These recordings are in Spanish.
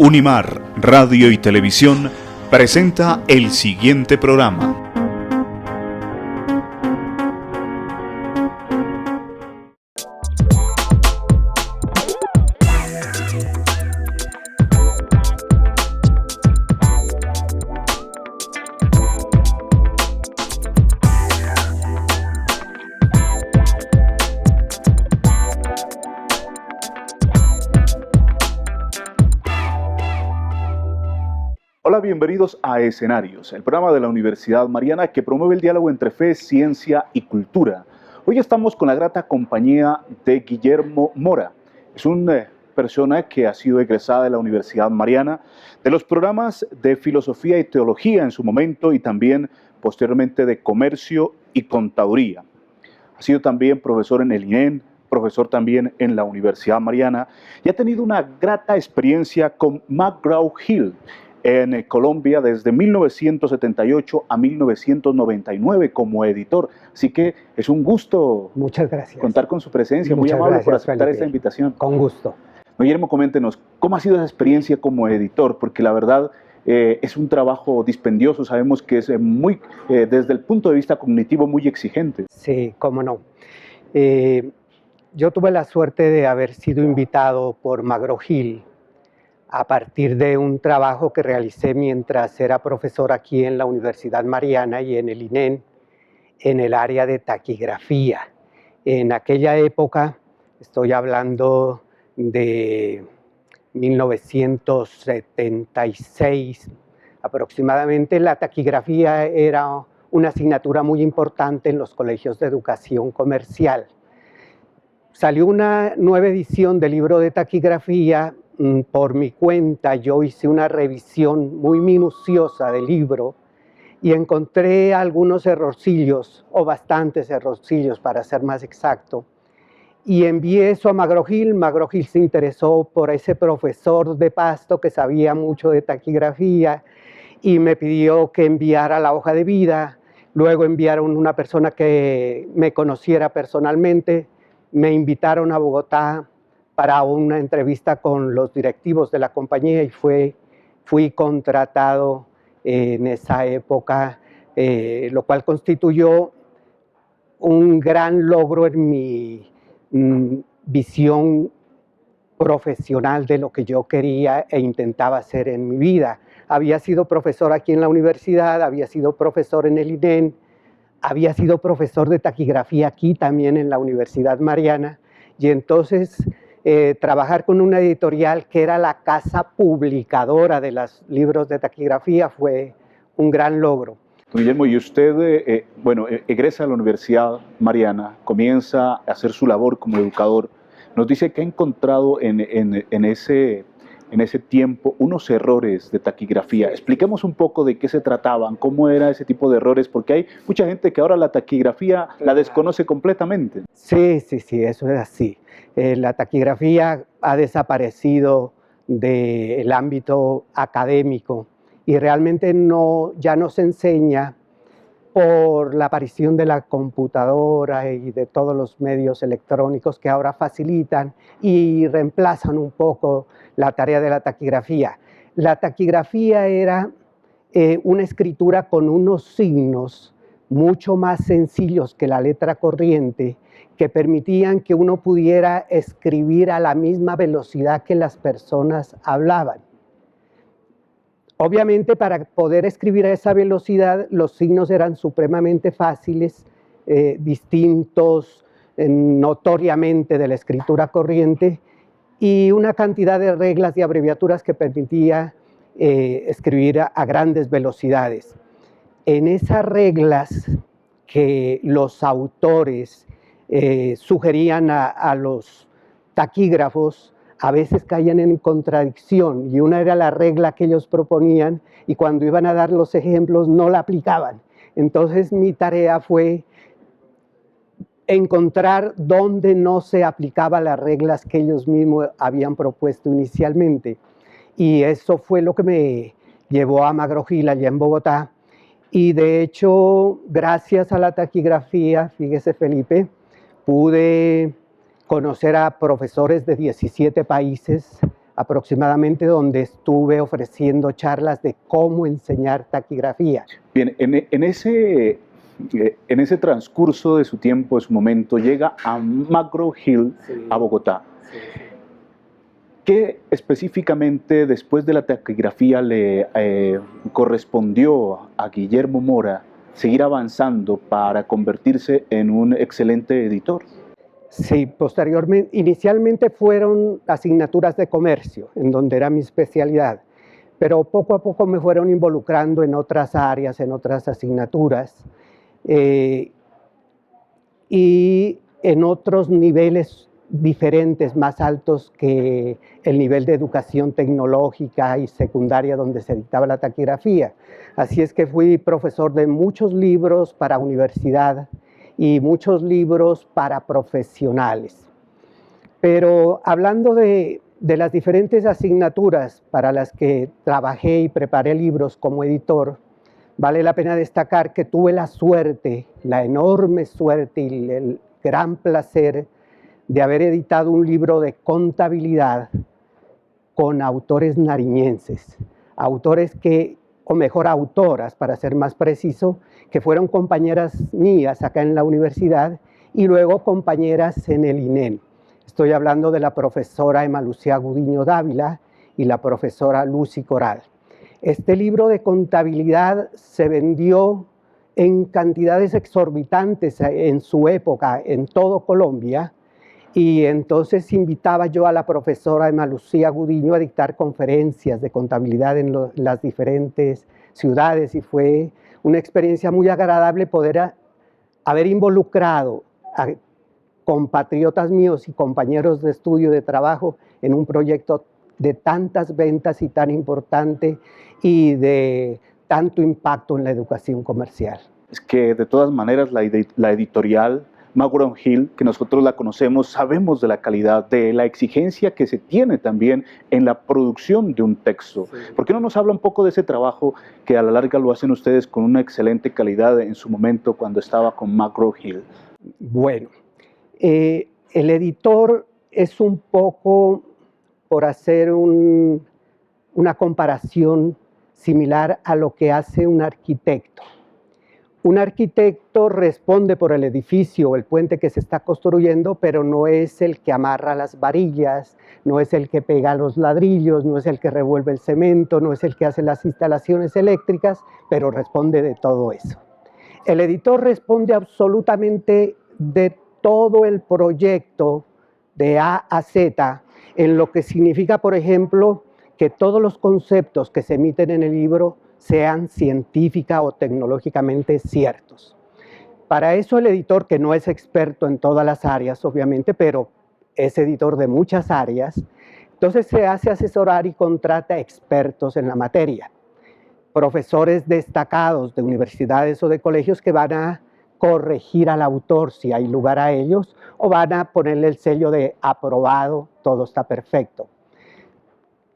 Unimar Radio y Televisión presenta el siguiente programa. Hola, bienvenidos a Escenarios, el programa de la Universidad Mariana que promueve el diálogo entre fe, ciencia y cultura. Hoy estamos con la grata compañía de Guillermo Mora. Es una persona que ha sido egresada de la Universidad Mariana, de los programas de Filosofía y Teología en su momento y también posteriormente de Comercio y Contaduría. Ha sido también profesor en el INEN, profesor también en la Universidad Mariana y ha tenido una grata experiencia con McGraw-Hill en Colombia desde 1978 a 1999 como editor. Así que es un gusto contar con su presencia. Muy amable por aceptar Felipe, esta invitación. Con gusto. Guillermo, coméntenos, ¿cómo ha sido esa experiencia como editor? Porque la verdad es un trabajo dispendioso, sabemos que es desde el punto de vista cognitivo muy exigente. Sí, cómo no. Yo tuve la suerte de haber sido invitado por McGraw-Hill a partir de un trabajo que realicé mientras era profesor aquí en la Universidad Mariana y en el INEN, en el área de taquigrafía. En aquella época, estoy hablando de 1976 aproximadamente, la taquigrafía era una asignatura muy importante en los colegios de educación comercial. Salió una nueva edición del libro de taquigrafía. Por mi cuenta, yo hice una revisión muy minuciosa del libro y encontré algunos errorcillos, o bastantes errorcillos para ser más exacto, y envié eso a McGraw-Hill. McGraw-Hill se interesó por ese profesor de Pasto que sabía mucho de taquigrafía y me pidió que enviara la hoja de vida. Luego enviaron una persona que me conociera personalmente, me invitaron a Bogotá para una entrevista con los directivos de la compañía y fui contratado en esa época, lo cual constituyó un gran logro en mi visión profesional de lo que yo quería e intentaba hacer en mi vida. Había sido profesor aquí en la universidad, había sido profesor en el INEN, había sido profesor de taquigrafía aquí también en la Universidad Mariana, y entonces trabajar con una editorial que era la casa publicadora de los libros de taquigrafía fue un gran logro. Guillermo, y usted, egresa a la Universidad Mariana, comienza a hacer su labor como educador. Nos dice que ha encontrado en ese tiempo unos errores de taquigrafía. Expliquemos un poco de qué se trataban, cómo era ese tipo de errores, porque hay mucha gente que ahora la taquigrafía la desconoce completamente. Sí, eso es así. La taquigrafía ha desaparecido del ámbito académico y realmente ya no se enseña por la aparición de la computadora y de todos los medios electrónicos que ahora facilitan y reemplazan un poco la tarea de la taquigrafía. La taquigrafía era una escritura con unos signos mucho más sencillos que la letra corriente, que permitían que uno pudiera escribir a la misma velocidad que las personas hablaban. Obviamente, para poder escribir a esa velocidad, los signos eran supremamente fáciles, distintos notoriamente de la escritura corriente, y una cantidad de reglas y abreviaturas que permitía escribir a grandes velocidades. En esas reglas que los autores sugerían a los taquígrafos, a veces caían en contradicción, y una era la regla que ellos proponían y cuando iban a dar los ejemplos no la aplicaban. Entonces mi tarea fue encontrar dónde no se aplicaban las reglas que ellos mismos habían propuesto inicialmente. Y eso fue lo que me llevó a McGraw-Hill allá en Bogotá. Y de hecho, gracias a la taquigrafía, fíjese Felipe, pude conocer a profesores de 17 países, aproximadamente, donde estuve ofreciendo charlas de cómo enseñar taquigrafía. Bien, en ese transcurso de su tiempo, de su momento, llega a McGraw-Hill, sí, a Bogotá. Sí, sí. ¿Qué específicamente después de la taquigrafía le correspondió a Guillermo Mora seguir avanzando para convertirse en un excelente editor? Sí, posteriormente, inicialmente fueron asignaturas de comercio, en donde era mi especialidad, pero poco a poco me fueron involucrando en otras áreas, en otras asignaturas, y en otros niveles diferentes, más altos que el nivel de educación tecnológica y secundaria donde se dictaba la taquigrafía. Así es que fui profesor de muchos libros para universidad y muchos libros para profesionales. Pero hablando de las diferentes asignaturas para las que trabajé y preparé libros como editor, vale la pena destacar que tuve la suerte, la enorme suerte y el gran placer de haber editado un libro de contabilidad con autores nariñenses, autores que, o mejor, autoras, para ser más preciso, que fueron compañeras mías acá en la universidad y luego compañeras en el INEM. Estoy hablando de la profesora Emma Lucía Gudiño Dávila y la profesora Lucy Coral. Este libro de contabilidad se vendió en cantidades exorbitantes en su época en todo Colombia, y entonces invitaba yo a la profesora Emma Lucía Gudiño a dictar conferencias de contabilidad en las diferentes ciudades, y fue una experiencia muy agradable poder haber involucrado a compatriotas míos y compañeros de estudio, de trabajo, en un proyecto de tantas ventas y tan importante y de tanto impacto en la educación comercial. Es que de todas maneras la editorial McGraw-Hill, que nosotros la conocemos, sabemos de la calidad, de la exigencia que se tiene también en la producción de un texto. Sí. ¿Por qué no nos habla un poco de ese trabajo que a la larga lo hacen ustedes con una excelente calidad en su momento cuando estaba con McGraw-Hill? Bueno, el editor es un poco, por hacer una comparación similar a lo que hace un arquitecto. Un arquitecto responde por el edificio o el puente que se está construyendo, pero no es el que amarra las varillas, no es el que pega los ladrillos, no es el que revuelve el cemento, no es el que hace las instalaciones eléctricas, pero responde de todo eso. El editor responde absolutamente de todo el proyecto de A a Z, en lo que significa, por ejemplo, que todos los conceptos que se emiten en el libro sean científica o tecnológicamente ciertos. Para eso el editor, que no es experto en todas las áreas, obviamente, pero es editor de muchas áreas, entonces se hace asesorar y contrata expertos en la materia. Profesores destacados de universidades o de colegios que van a corregir al autor si hay lugar a ellos, o van a ponerle el sello de aprobado, todo está perfecto.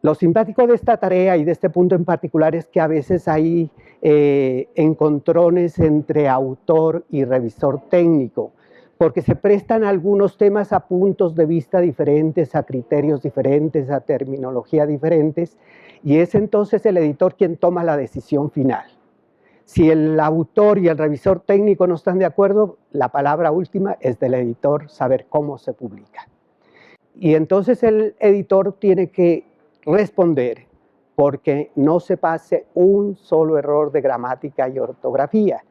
Lo simpático de esta tarea y de este punto en particular es que a veces hay encontrones entre autor y revisor técnico, porque se prestan algunos temas a puntos de vista diferentes, a criterios diferentes, a terminología diferentes, y es entonces el editor quien toma la decisión final. Si el autor y el revisor técnico no están de acuerdo, la palabra última es del editor, saber cómo se publica. Y entonces el editor tiene que responder porque no se pase un solo error de gramática y ortografía.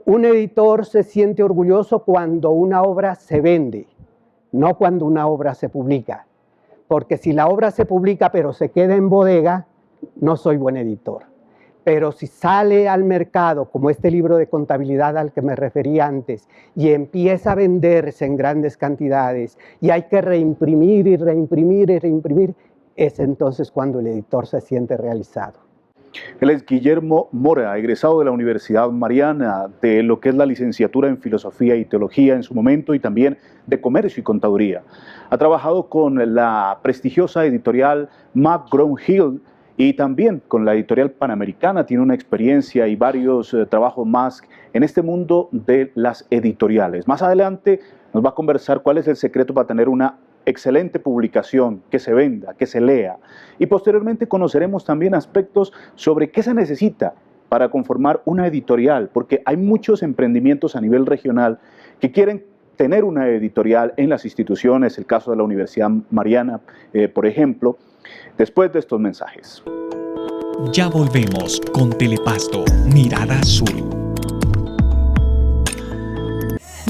Un editor se siente orgulloso cuando una obra se vende, no cuando una obra se publica. Porque si la obra se publica pero se queda en bodega, no soy buen editor. Pero si sale al mercado, como este libro de contabilidad al que me referí antes, y empieza a venderse en grandes cantidades, y hay que reimprimir y reimprimir y reimprimir, es entonces cuando el editor se siente realizado. Él es Guillermo Mora, egresado de la Universidad Mariana, de lo que es la licenciatura en Filosofía y Teología en su momento, y también de Comercio y Contaduría. Ha trabajado con la prestigiosa editorial McGraw-Hill y también con la editorial Panamericana. Tiene una experiencia y varios trabajos más en este mundo de las editoriales. Más adelante nos va a conversar cuál es el secreto para tener una excelente publicación, que se venda, que se lea. Y posteriormente conoceremos también aspectos sobre qué se necesita para conformar una editorial, porque hay muchos emprendimientos a nivel regional que quieren tener una editorial en las instituciones, el caso de la Universidad Mariana, por ejemplo, después de estos mensajes. Ya volvemos con Telepasto, Mirada Sur.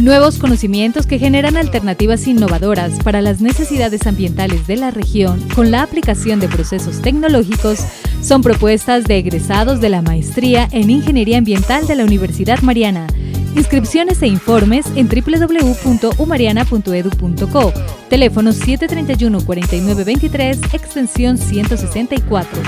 Nuevos conocimientos que generan alternativas innovadoras para las necesidades ambientales de la región con la aplicación de procesos tecnológicos son propuestas de egresados de la Maestría en Ingeniería Ambiental de la Universidad Mariana. Inscripciones e informes en www.umariana.edu.co. Teléfono 731-4923, extensión 164.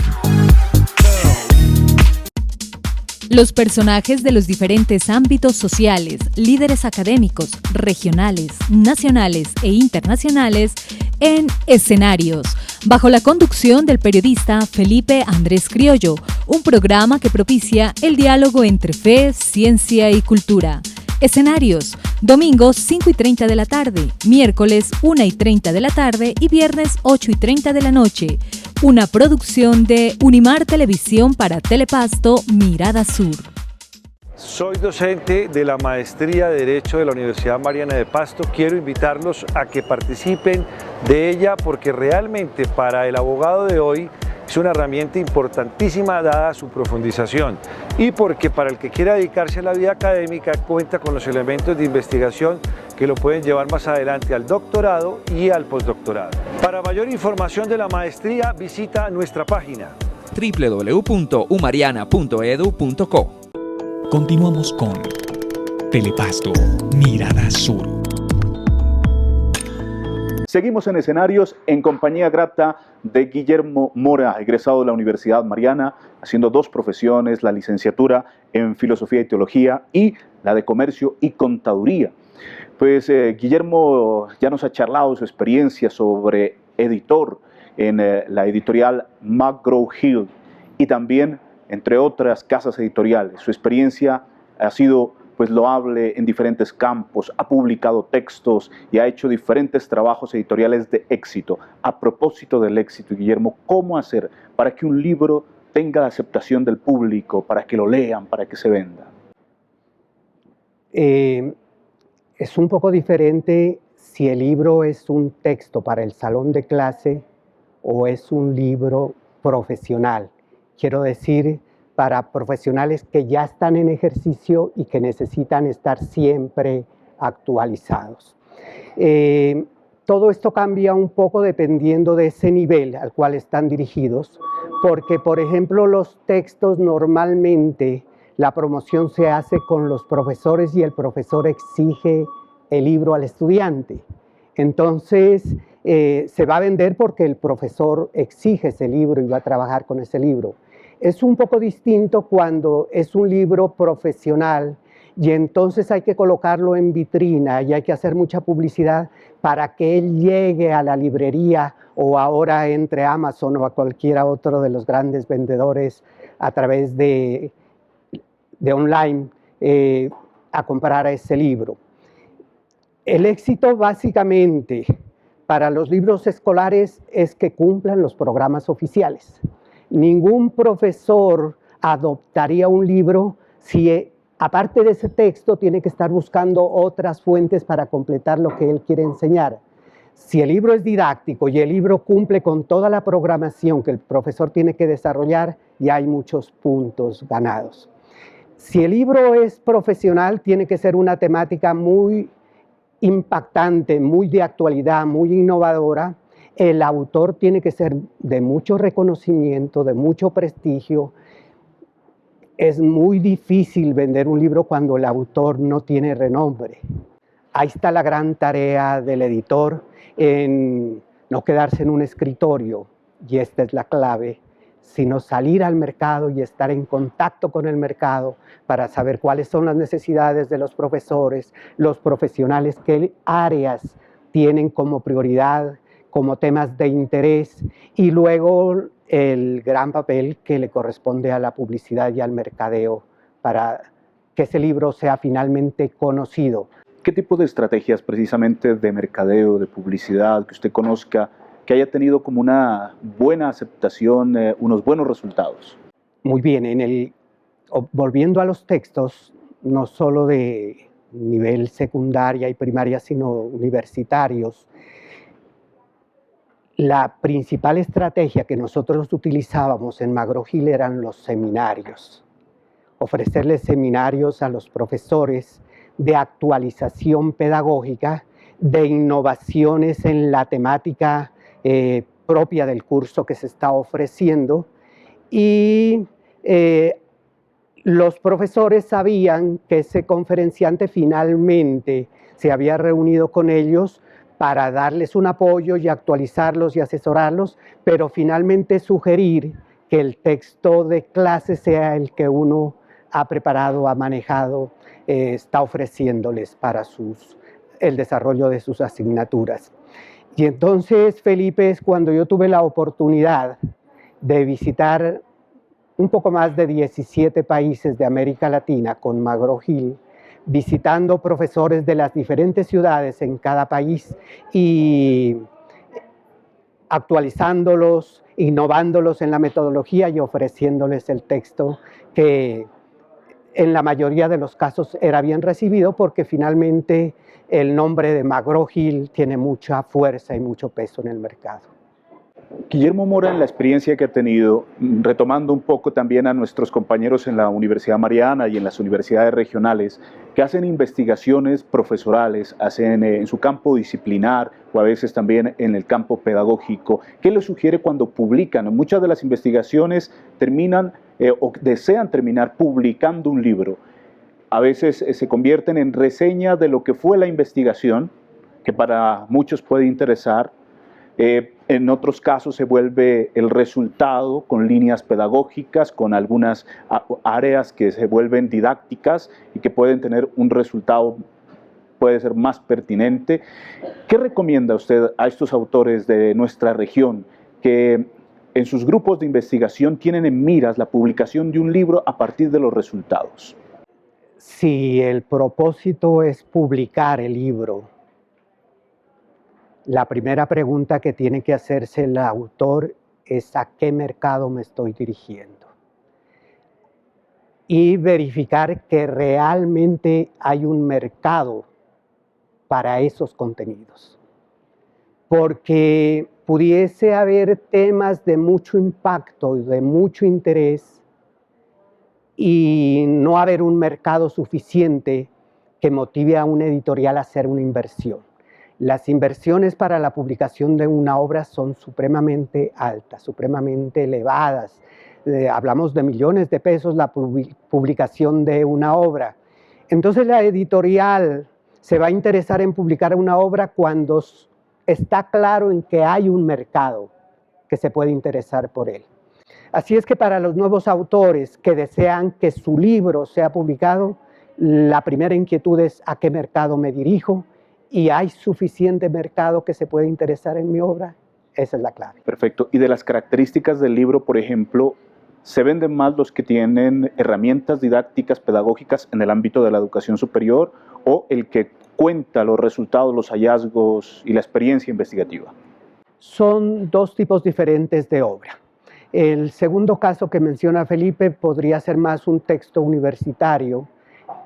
Los personajes de los diferentes ámbitos sociales, líderes académicos, regionales, nacionales e internacionales en Escenarios, bajo la conducción del periodista Felipe Andrés Criollo, un programa que propicia el diálogo entre fe, ciencia y cultura. Escenarios, domingos 5:30 de la tarde, miércoles 1:30 de la tarde y viernes 8:30 de la noche. Una producción de Unimar Televisión para Telepasto, Mirada Sur. Soy docente de la Maestría de Derecho de la Universidad Mariana de Pasto. Quiero invitarlos a que participen de ella porque realmente para el abogado de hoy es una herramienta importantísima dada su profundización y porque para el que quiera dedicarse a la vida académica cuenta con los elementos de investigación que lo pueden llevar más adelante al doctorado y al postdoctorado. Para mayor información de la maestría visita nuestra página www.umariana.edu.co. Continuamos con Telepasto, Mirada Sur. Seguimos en Escenarios en compañía grata de Guillermo Mora, egresado de la Universidad Mariana, haciendo dos profesiones, la licenciatura en Filosofía y Teología y la de Comercio y Contaduría. Pues Guillermo ya nos ha charlado su experiencia sobre editor en la editorial McGraw-Hill y también entre otras casas editoriales. Su experiencia ha sido pues loable en diferentes campos, ha publicado textos y ha hecho diferentes trabajos editoriales de éxito. A propósito del éxito, Guillermo, ¿cómo hacer para que un libro tenga la aceptación del público, para que lo lean, para que se venda? Es un poco diferente si el libro es un texto para el salón de clase o es un libro profesional. Quiero decir, para profesionales que ya están en ejercicio y que necesitan estar siempre actualizados. Todo esto cambia un poco dependiendo de ese nivel al cual están dirigidos, porque, por ejemplo, los textos normalmente la promoción se hace con los profesores y el profesor exige el libro al estudiante. Entonces, se va a vender porque el profesor exige ese libro y va a trabajar con ese libro. Es un poco distinto cuando es un libro profesional y entonces hay que colocarlo en vitrina y hay que hacer mucha publicidad para que él llegue a la librería o ahora entre Amazon o a cualquiera otro de los grandes vendedores a través de online a comprar ese libro. El éxito básicamente para los libros escolares es que cumplan los programas oficiales. Ningún profesor adoptaría un libro si aparte de ese texto tiene que estar buscando otras fuentes para completar lo que él quiere enseñar. Si el libro es didáctico y el libro cumple con toda la programación que el profesor tiene que desarrollar, ya hay muchos puntos ganados. Si el libro es profesional, tiene que ser una temática muy impactante, muy de actualidad, muy innovadora. El autor tiene que ser de mucho reconocimiento, de mucho prestigio. Es muy difícil vender un libro cuando el autor no tiene renombre. Ahí está la gran tarea del editor en no quedarse en un escritorio, y esta es la clave, sino salir al mercado y estar en contacto con el mercado para saber cuáles son las necesidades de los profesores, los profesionales, qué áreas tienen como prioridad, como temas de interés, y luego el gran papel que le corresponde a la publicidad y al mercadeo para que ese libro sea finalmente conocido. ¿Qué tipo de estrategias precisamente de mercadeo, de publicidad que usted conozca, que haya tenido como una buena aceptación, unos buenos resultados? Muy bien, volviendo a los textos, no solo de nivel secundaria y primaria, sino universitarios, la principal estrategia que nosotros utilizábamos en McGraw-Hill eran los seminarios. Ofrecerles seminarios a los profesores de actualización pedagógica, de innovaciones en la temática propia del curso que se está ofreciendo, y los profesores sabían que ese conferenciante finalmente se había reunido con ellos para darles un apoyo y actualizarlos y asesorarlos, pero finalmente sugerir que el texto de clase sea el que uno ha preparado, ha manejado, está ofreciéndoles para el desarrollo de sus asignaturas. Y entonces, Felipe, es cuando yo tuve la oportunidad de visitar un poco más de 17 países de América Latina con McGraw-Hill, visitando profesores de las diferentes ciudades en cada país y actualizándolos, innovándolos en la metodología y ofreciéndoles el texto que en la mayoría de los casos era bien recibido, porque finalmente el nombre de McGraw-Hill tiene mucha fuerza y mucho peso en el mercado. Guillermo Mora, en la experiencia que ha tenido, retomando un poco también a nuestros compañeros en la Universidad Mariana y en las universidades regionales, que hacen investigaciones profesorales, hacen en su campo disciplinar o a veces también en el campo pedagógico, ¿qué les sugiere cuando publican? Muchas de las investigaciones terminan o desean terminar publicando un libro. A veces se convierten en reseña de lo que fue la investigación, que para muchos puede interesar. En otros casos se vuelve el resultado con líneas pedagógicas, con algunas áreas que se vuelven didácticas y que pueden tener un resultado, puede ser más pertinente. ¿Qué recomienda usted a estos autores de nuestra región que en sus grupos de investigación tienen en miras la publicación de un libro a partir de los resultados? Si el propósito es publicar el libro, la primera pregunta que tiene que hacerse el autor es ¿a qué mercado me estoy dirigiendo? Y verificar que realmente hay un mercado para esos contenidos. Porque pudiese haber temas de mucho impacto y de mucho interés y no haber un mercado suficiente que motive a un editorial a hacer una inversión. Las inversiones para la publicación de una obra son supremamente altas, supremamente elevadas. Hablamos de millones de pesos la publicación de una obra. Entonces la editorial se va a interesar en publicar una obra cuando está claro en que hay un mercado que se puede interesar por él. Así es que para los nuevos autores que desean que su libro sea publicado, la primera inquietud es ¿a qué mercado me dirijo? ¿Y hay suficiente mercado que se puede interesar en mi obra? Esa es la clave. Perfecto. Y de las características del libro, por ejemplo, ¿se venden más los que tienen herramientas didácticas, pedagógicas en el ámbito de la educación superior o el que cuenta los resultados, los hallazgos y la experiencia investigativa? Son dos tipos diferentes de obra. El segundo caso que menciona Felipe podría ser más un texto universitario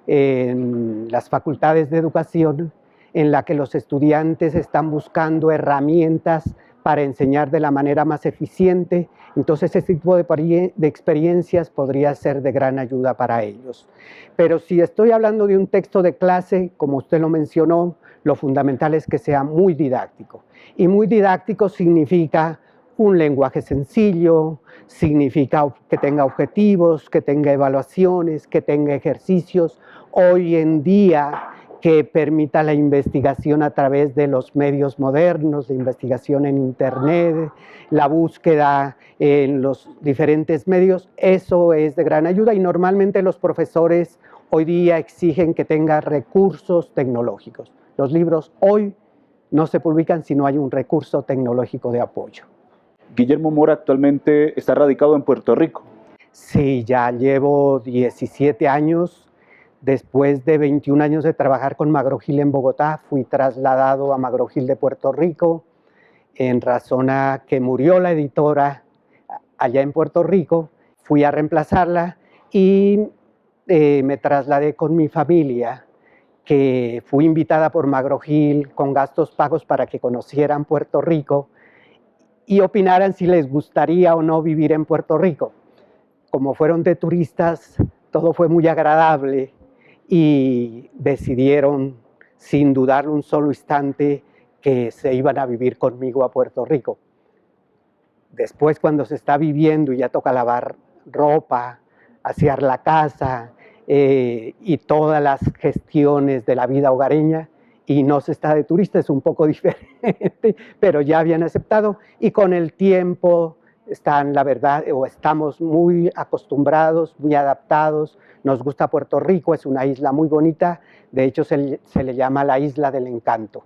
en las facultades de educación, en la que los estudiantes están buscando herramientas para enseñar de la manera más eficiente. Entonces, ese tipo de experiencias podría ser de gran ayuda para ellos. Pero si estoy hablando de un texto de clase, como usted lo mencionó, lo fundamental es que sea muy didáctico. Y muy didáctico significa un lenguaje sencillo, significa que tenga objetivos, que tenga evaluaciones, que tenga ejercicios. Hoy en día, que permita la investigación a través de los medios modernos, de investigación en Internet, la búsqueda en los diferentes medios, eso es de gran ayuda y normalmente los profesores hoy día exigen que tenga recursos tecnológicos. Los libros hoy no se publican si no hay un recurso tecnológico de apoyo. Guillermo Mora actualmente está radicado en Puerto Rico. Sí, ya llevo 17 años Después de 21 años de trabajar con Magro-Gil en Bogotá, fui trasladado a Magro-Gil de Puerto Rico en razón a que murió la editora allá en Puerto Rico. Fui a reemplazarla y me trasladé con mi familia, que fui invitada por Magro-Gil con gastos pagos para que conocieran Puerto Rico y opinaran si les gustaría o no vivir en Puerto Rico. Como fueron de turistas, todo fue muy agradable y decidieron, sin dudarlo un solo instante, que se iban a vivir conmigo a Puerto Rico. Después, cuando se está viviendo y ya toca lavar ropa, asear la casa y todas las gestiones de la vida hogareña, y no se está de turista, es un poco diferente, pero ya habían aceptado y con el tiempo están, la verdad, o estamos muy acostumbrados, muy adaptados. Nos gusta Puerto Rico, es una isla muy bonita, de hecho se le llama la Isla del Encanto.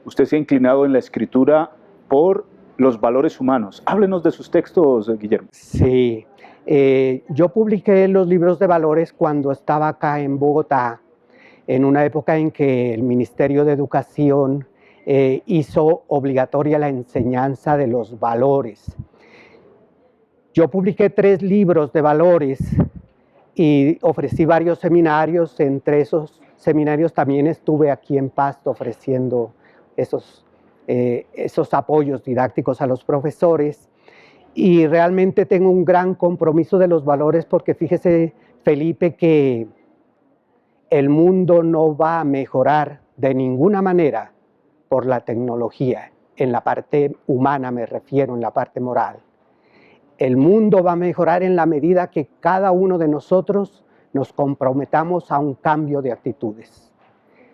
Usted se ha inclinado en la escritura por los valores humanos. Háblenos de sus textos, Guillermo. Sí, yo publiqué los libros de valores cuando estaba acá en Bogotá, en una época en que el Ministerio de Educación hizo obligatoria la enseñanza de los valores. Yo publiqué 3 libros de valores y ofrecí varios seminarios. Entre esos seminarios también estuve aquí en Pasto ofreciendo esos apoyos didácticos a los profesores. Y realmente tengo un gran compromiso de los valores porque fíjese, Felipe, que el mundo no va a mejorar de ninguna manera por la tecnología, en la parte humana me refiero, en la parte moral. El mundo va a mejorar en la medida que cada uno de nosotros nos comprometamos a un cambio de actitudes.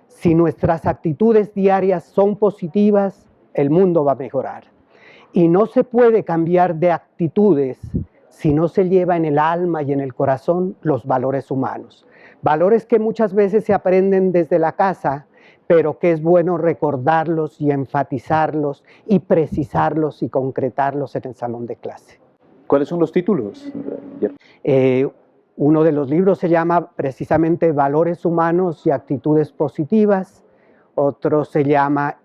Si nuestras actitudes diarias son positivas, el mundo va a mejorar. Y no se puede cambiar de actitudes si no se lleva en el alma y en el corazón los valores humanos. Valores que muchas veces se aprenden desde la casa, pero que es bueno recordarlos y enfatizarlos y precisarlos y concretarlos en el salón de clase. ¿Cuáles son los títulos, Guillermo? Uno de los libros se llama precisamente Valores Humanos y Actitudes Positivas, otro se llama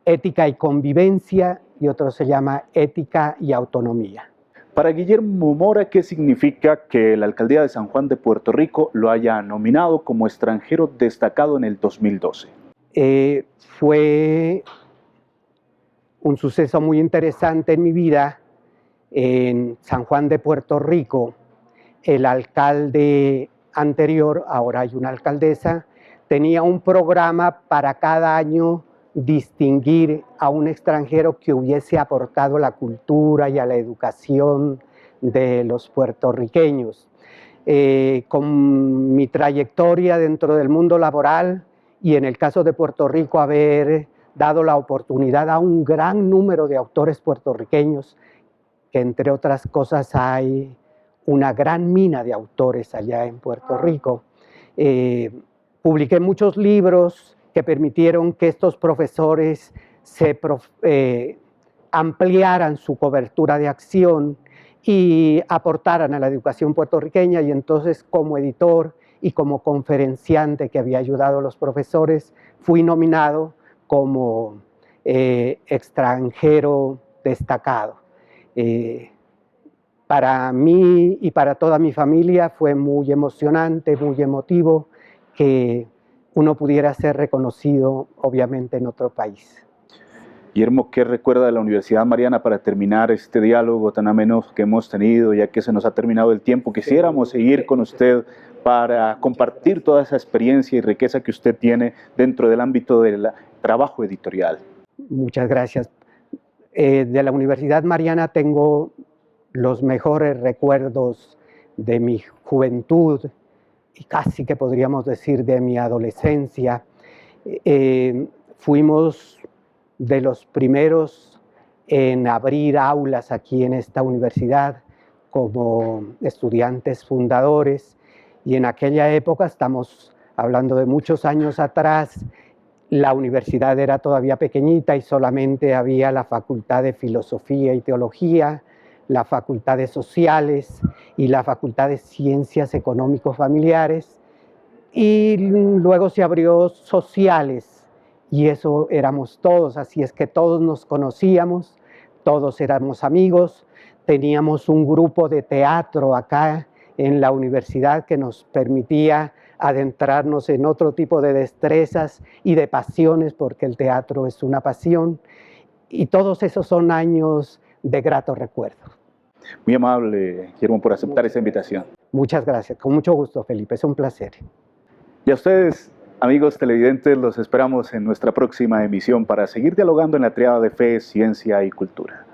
Ética y Convivencia y otro se llama Ética y Autonomía. Para Guillermo Mora, ¿qué significa que la Alcaldía de San Juan de Puerto Rico lo haya nominado como extranjero destacado en el 2012? Fue un suceso muy interesante en mi vida. En San Juan de Puerto Rico, el alcalde anterior, ahora hay una alcaldesa, tenía un programa para cada año distinguir a un extranjero que hubiese aportado a la cultura y a la educación de los puertorriqueños. Con mi trayectoria dentro del mundo laboral y en el caso de Puerto Rico haber dado la oportunidad a un gran número de autores puertorriqueños, que entre otras cosas hay una gran mina de autores allá en Puerto Rico. Publiqué muchos libros que permitieron que estos profesores ampliaran su cobertura de acción y aportaran a la educación puertorriqueña, y entonces como editor y como conferenciante que había ayudado a los profesores, fui nominado como extranjero destacado. Para mí y para toda mi familia fue muy emocionante, muy emotivo que uno pudiera ser reconocido, obviamente, en otro país. Guillermo, ¿qué recuerda de la Universidad Mariana para terminar este diálogo tan ameno que hemos tenido, ya que se nos ha terminado el tiempo? Quisiéramos seguir con usted para compartir toda esa experiencia y riqueza que usted tiene dentro del ámbito del trabajo editorial. Muchas gracias. De la Universidad Mariana tengo los mejores recuerdos de mi juventud y casi que podríamos decir de mi adolescencia. Fuimos de los primeros en abrir aulas aquí en esta universidad como estudiantes fundadores, y en aquella época, estamos hablando de muchos años atrás, la universidad era todavía pequeñita y solamente había la Facultad de Filosofía y Teología, la Facultad de Sociales y la Facultad de Ciencias Económico-Familiares. Y luego se abrió sociales, y eso éramos todos, así es que todos nos conocíamos, todos éramos amigos, teníamos un grupo de teatro acá en la universidad que nos permitía adentrarnos en otro tipo de destrezas y de pasiones, porque el teatro es una pasión, y todos esos son años de grato recuerdo. Muy amable, Guillermo, por aceptar esa invitación. Muchas gracias, con mucho gusto, Felipe, es un placer. Y a ustedes, amigos televidentes, los esperamos en nuestra próxima emisión para seguir dialogando en la triada de fe, ciencia y cultura.